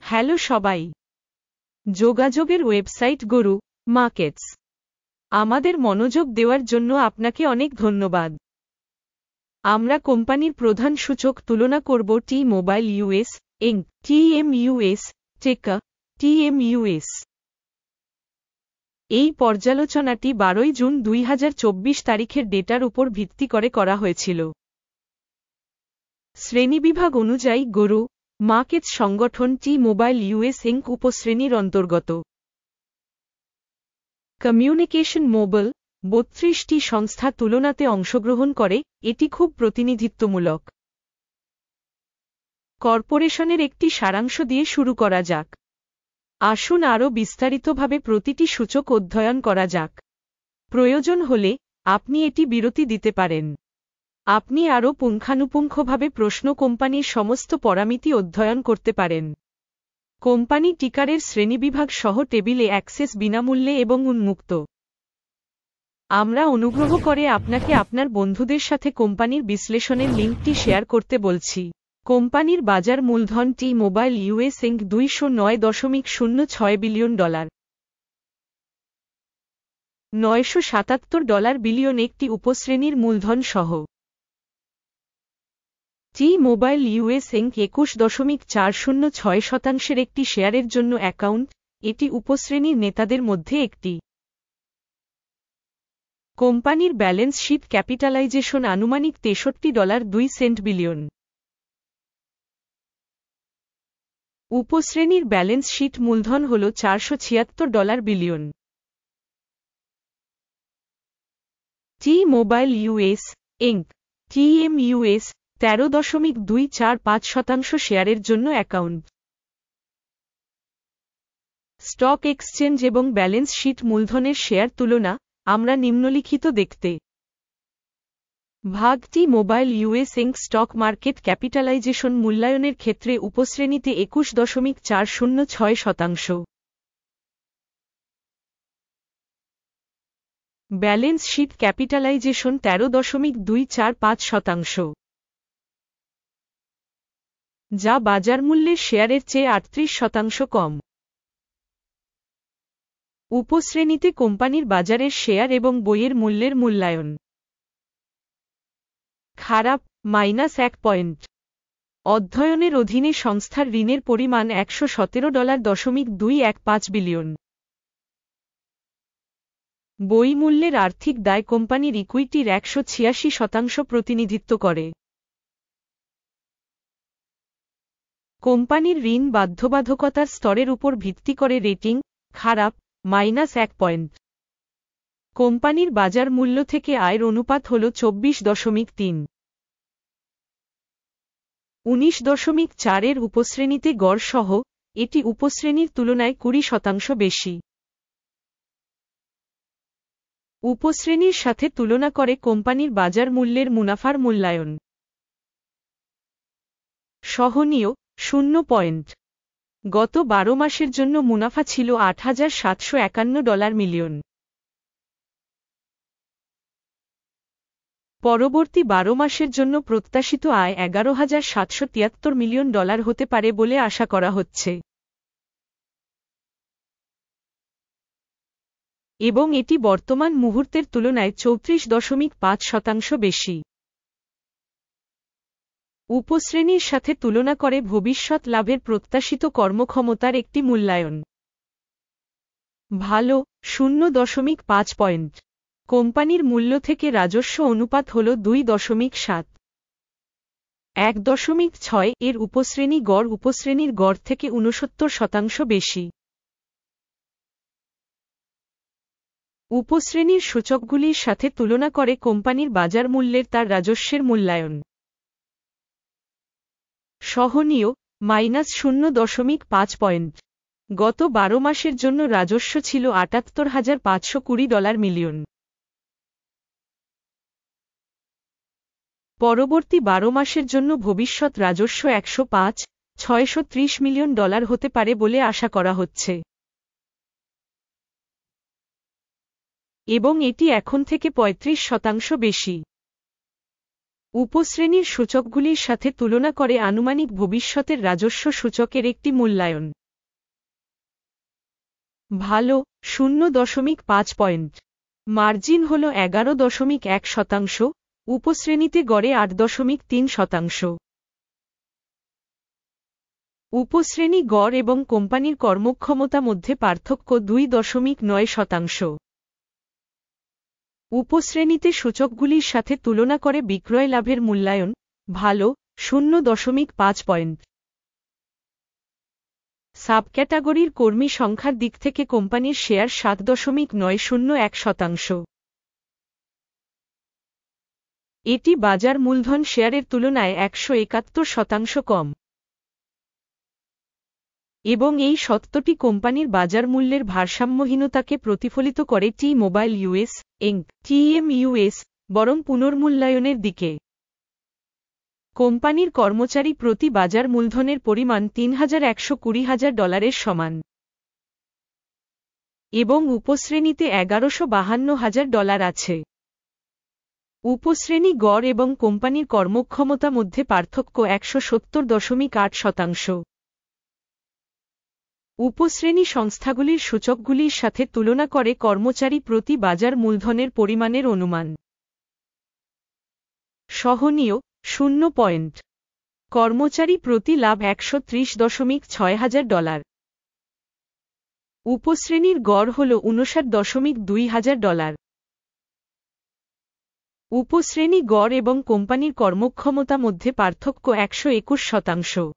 Hello সবাই, যোগাযোগের website গরু মার্কেটস আমাদের মনোযোগ দেওয়ার জন্য আপনাকে অনেক ধন্যবাদ। আমরা কোম্পানির প্রধান সূচক তুলনা করব টি মোবাইল ইউএস ইনক TMUS টেকা TMUS। এই পর্যালোচনাটি 12 জুন 2024 তারিখের ডেটার উপর ভিত্তি করে করা হয়েছিল। শ্রেণীবিভাগ অনুযায়ী গরু মার্কেটস সংগঠন টি মোবাইল ইউএস ইনক উপশ্রেণীর অন্তর্গত। কমিউনিকেশন মোবাইল 32টি সংস্থা তুলনাতে অংশগ্রহণ করে, এটি খুব প্রতিনিধিত্বমূলক। কর্পোরেশনের একটি সারাংশ দিয়ে শুরু করা যাক। আসুন আরও বিস্তারিতভাবে প্রতিটি সূচক অধ্যয়ন করা যাক। প্রয়োজন হলে আপনি এটি বিরতি দিতে পারেন। আপনি আরও পুঙ্খানুপুঙ্খভাবে প্রশ্ন কোম্পানির সমস্ত পরামিতি অধ্যয়ন করতে পারেন। কোম্পানি টিকারের শ্রেণীবিভাগ সহ টেবিলে অ্যাক্সেস বিনামূল্যে এবং উন্মুক্ত। আমরা অনুগ্রহ করে আপনাকে আপনার বন্ধুদের সাথে কোম্পানির বিশ্লেষণের লিঙ্কটি শেয়ার করতে বলছি। কোম্পানির বাজার মূলধন T Mobile US Inc $209.06 billion, $977 billion একটি উপশ্রেণীর মূলধন সহ। টি মোবাইল ইউএস ইনক 21.406% একটি শেয়ারের জন্য অ্যাকাউন্ট, এটি উপশ্রেণীর নেতাদের মধ্যে একটি। কোম্পানির ব্যালেন্স শিট ক্যাপিটালাইজেশন আনুমানিক $63.02 বিলিয়ন। উপশ্রেণীর ব্যালেন্স শিট মূলধন হল $476 billion. T Mobile US Inc TMUS 13.245% শেয়ারের জন্য অ্যাকাউন্ট। স্টক এক্সচেঞ্জ এবং ব্যালেন্স শিট মূলধনের শেয়ার তুলনা আমরা নিম্নলিখিত দেখতে। ভাগ T Mobile US Inc stock market capitalization মূল্যায়নের ক্ষেত্রে উপশ্রেণীতে 21.406%। ব্যালেন্স শিট ক্যাপিটালাইজেশন 13.245%, যা বাজার মূল্যের শেয়ারের চেয়ে 38% কম। উপশ্রেণীতে কোম্পানির বাজারের শেয়ার এবং বইয়ের মূল্যের মূল্যায়ন। খারাপ -1 পয়েন্ট। অধ্যয়নের অধীনে সংস্থার ঋণের পরিমাণ $117.215 বিলিয়ন। বই মূল্যের আর্থিক দায় কোম্পানির ইকুইটির 186% প্রতিনিধিত্ব করে। কোম্পানির ঋণ বাধ্যবাধকতার স্তরের উপর ভিত্তি করে রেটিং খারাপ -1 পয়েন্ট। কোম্পানির বাজার মূল্য থেকে আয়ের অনুপাত হল 24.3। 19.4 এর উপশ্রেণীতে গড় সহ, এটি উপশ্রেণীর তুলনায় 20% বেশি। উপশ্রেণীর সাথে তুলনা করে কোম্পানির বাজার মূল্যের মুনাফার মূল্যায়ন। সহনীয় 0 পয়েন্ট। গত 12 মাসের জন্য মুনাফা ছিল $8,751 মিলিয়ন। পরবর্তী 12 মাসের জন্য প্রত্যাশিত আয় $11,773 মিলিয়ন হতে পারে বলে আশা করা হচ্ছে, এবং এটি বর্তমান মুহূর্তের তুলনায় 34.5% বেশি। উপশ্রেণীর সাথে তুলনা করে ভবিষ্যৎ লাভের প্রত্যাশিত কর্মক্ষমতার একটি মূল্যায়ন। ভালো 0.5 পয়েন্ট। কোম্পানির মূল্য থেকে রাজস্ব অনুপাত হল 2.7। 1.6 এর উপশ্রেণী গড় উপশ্রেণীর গড় থেকে 69% বেশি। উপশ্রেণীর সূচকগুলির সাথে তুলনা করে কোম্পানির বাজার মূল্যের তার রাজস্বের মূল্যায়ন। সহনীয় -0.5 পয়েন্ট। গত 12 মাসের জন্য রাজস্ব ছিল $78,520 মিলিয়ন। পরবর্তী 12 মাসের জন্য ভবিষ্যৎ রাজস্ব $105,630 মিলিয়ন হতে পারে বলে আশা করা হচ্ছে, এবং এটি এখন থেকে 35% বেশি। উপশ্রেণীর সূচকগুলির সাথে তুলনা করে আনুমানিক ভবিষ্যতের রাজস্ব সূচকের একটি মূল্যায়ন। ভালো 0.5 পয়েন্ট। মার্জিন হল 11.1%, উপশ্রেণীতে গড়ে 8.3%। উপশ্রেণী গড় এবং কোম্পানির কর্মক্ষমতা মধ্যে পার্থক্য 2.9%। উপশ্রেণীতে সূচকগুলির সাথে তুলনা করে বিক্রয় লাভের মূল্যায়ন, ভালো 0.5 পয়েন্ট। সাবক্যাটাগরির কর্মী সংখ্যার দিক থেকে কোম্পানির শেয়ার 7.901%। এটি বাজার মূলধন শেয়ারের তুলনায় 171% কম। এবং এই সত্যটি কোম্পানির বাজার মূল্যের ভারসাম্যহীনতাকে প্রতিফলিত করে টি-মোবাইল ইউএস, ইনক, TMUS, বরং পুনর্মূল্যায়নের দিকে। কোম্পানির কর্মচারী প্রতি বাজার মূলধনের পরিমাণ $3,120,000 সমান। এবং উপশ্রেণীতে $1,152,000 আছে। উপশ্রেণী গড় এবং কোম্পানির কর্মক্ষমতা মধ্যে পার্থক্য 170.8%। উপশ্রেণী সংস্থাগুলির সূচকগুলির সাথে তুলনা করে কর্মচারী প্রতি বাজার মূলধনের পরিমাণের অনুমান। সহনীয় 0 পয়েন্ট। কর্মচারী প্রতি লাভ $130,600। উপশ্রেণীর গড় হল $59,200। উপশ্রেণী গড় এবং কোম্পানির কর্মক্ষমতা মধ্যে পার্থক্য 121%।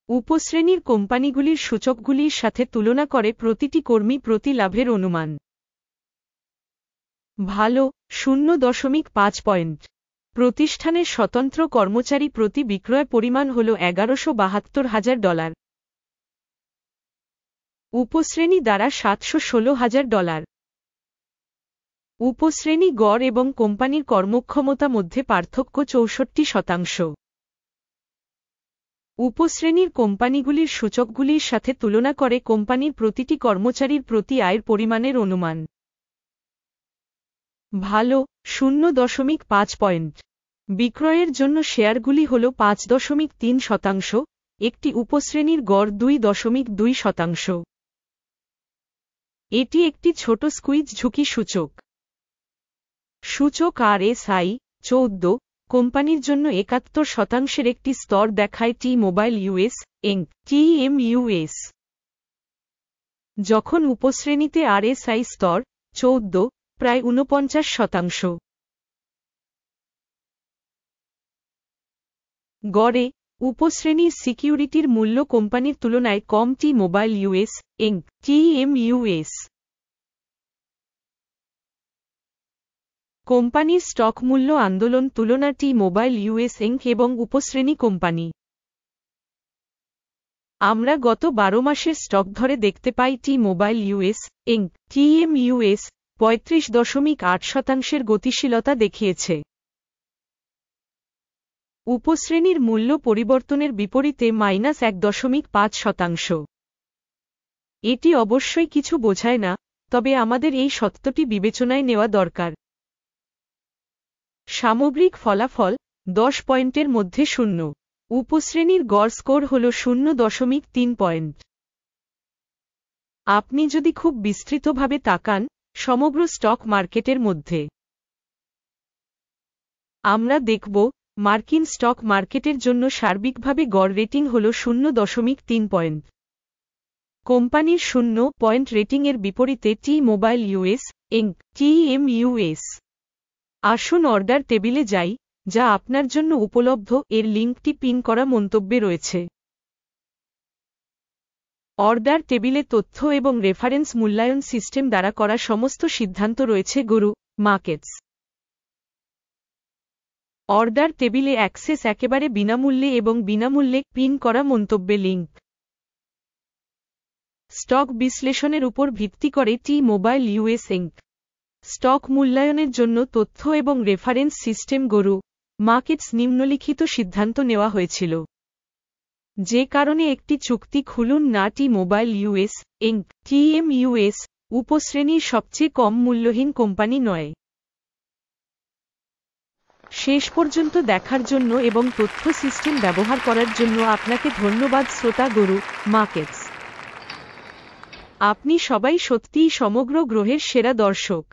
উপশ্রেণীর কোম্পানিগুলির সূচকগুলির সাথে তুলনা করে প্রতিটি কর্মী প্রতি লাভের অনুমান। ভালো 0.5 পয়েন্ট। প্রতিষ্ঠানের স্বতন্ত্র কর্মচারী প্রতি বিক্রয় পরিমাণ হল $1,172,000। উপশ্রেণী দ্বারা $716,000। উপশ্রেণী গড় এবং কোম্পানির কর্মক্ষমতা মধ্যে পার্থক্য 64%। উপশ্রেণীর কোম্পানিগুলির সূচকগুলির সাথে তুলনা করে কোম্পানির প্রতিটি কর্মচারীর প্রতি আয়ের পরিমাণের অনুমান। ভালো 0.5 পয়েন্ট। বিক্রয়ের জন্য শেয়ারগুলি হল 5.3%, একটি উপশ্রেণীর গড় 2.2%। এটি একটি ছোট স্কুইজ ঝুঁকি সূচক। সূচক RSI 14, কোম্পানির জন্য 71% একটি স্তর দেখায় টি-মোবাইল ইউএস, ইনক, TMUS। যখন উপশ্রেণীতে RSI স্তর 14, প্রায় 49%। গড়ে, উপশ্রেণীর সিকিউরিটির মূল্য কোম্পানির তুলনায় কম টি-মোবাইল ইউএস, ইনক, TMUS। কোম্পানির স্টক মূল্য আন্দোলন তুলনা টি-মোবাইল ইউএস ইনক এবং উপশ্রেণী কোম্পানি। আমরা গত 12 মাসের স্টক ধরে দেখতে পাই টি-মোবাইল ইউএস, ইনক, TMUS 35.8% গতিশীলতা দেখিয়েছে। উপশ্রেণীর মূল্য পরিবর্তনের বিপরীতে -1.5%। এটি অবশ্যই কিছু বোঝায় না, তবে আমাদের এই সত্যটি বিবেচনায় নেওয়া দরকার। সামগ্রিক ফলাফল 10 পয়েন্টের মধ্যে 0। উপশ্রেণীর গড় স্কোর হল 0.3 পয়েন্ট। আপনি যদি খুব বিস্তৃতভাবে তাকান, সমগ্র স্টক মার্কেটের মধ্যে আমরা দেখব, মার্কিন স্টক মার্কেটের জন্য সার্বিকভাবে গড় রেটিং হল 0.3 পয়েন্ট। কোম্পানির 0 পয়েন্ট রেটিংয়ের বিপরীতে টি-মোবাইল ইউএস, ইনক, TMUS। আসুন অর্ডার টেবিলে যাই, যা আপনার জন্য উপলব্ধ, এর লিঙ্কটি পিন করা মন্তব্যে রয়েছে। অর্ডার টেবিলে তথ্য এবং রেফারেন্স মূল্যায়ন সিস্টেম দ্বারা করা সমস্ত সিদ্ধান্ত রয়েছে গুরু মার্কেটস। অর্ডার টেবিলে অ্যাক্সেস একেবারে বিনামূল্যে এবং বিনামূল্যে পিন করা মন্তব্যে লিঙ্ক। স্টক বিশ্লেষণের উপর ভিত্তি করে টি-মোবাইল ইউএস ইনক। স্টক মূল্যায়নের জন্য তথ্য এবং রেফারেন্স সিস্টেম গুরু মার্কেটস নিম্নলিখিত সিদ্ধান্ত নেওয়া হয়েছিল। যে কারণে একটি চুক্তি খুলুন না টি-মোবাইল ইউএস, ইনক, TMUS, উপশ্রেণীর সবচেয়ে কম মূল্যহীন কোম্পানি নয়। শেষ পর্যন্ত দেখার জন্য এবং তথ্য সিস্টেম ব্যবহার করার জন্য আপনাকে ধন্যবাদ শ্রোতা গুরু মার্কেটস। আপনি সবাই সত্যিই সমগ্র গ্রহের সেরা দর্শক।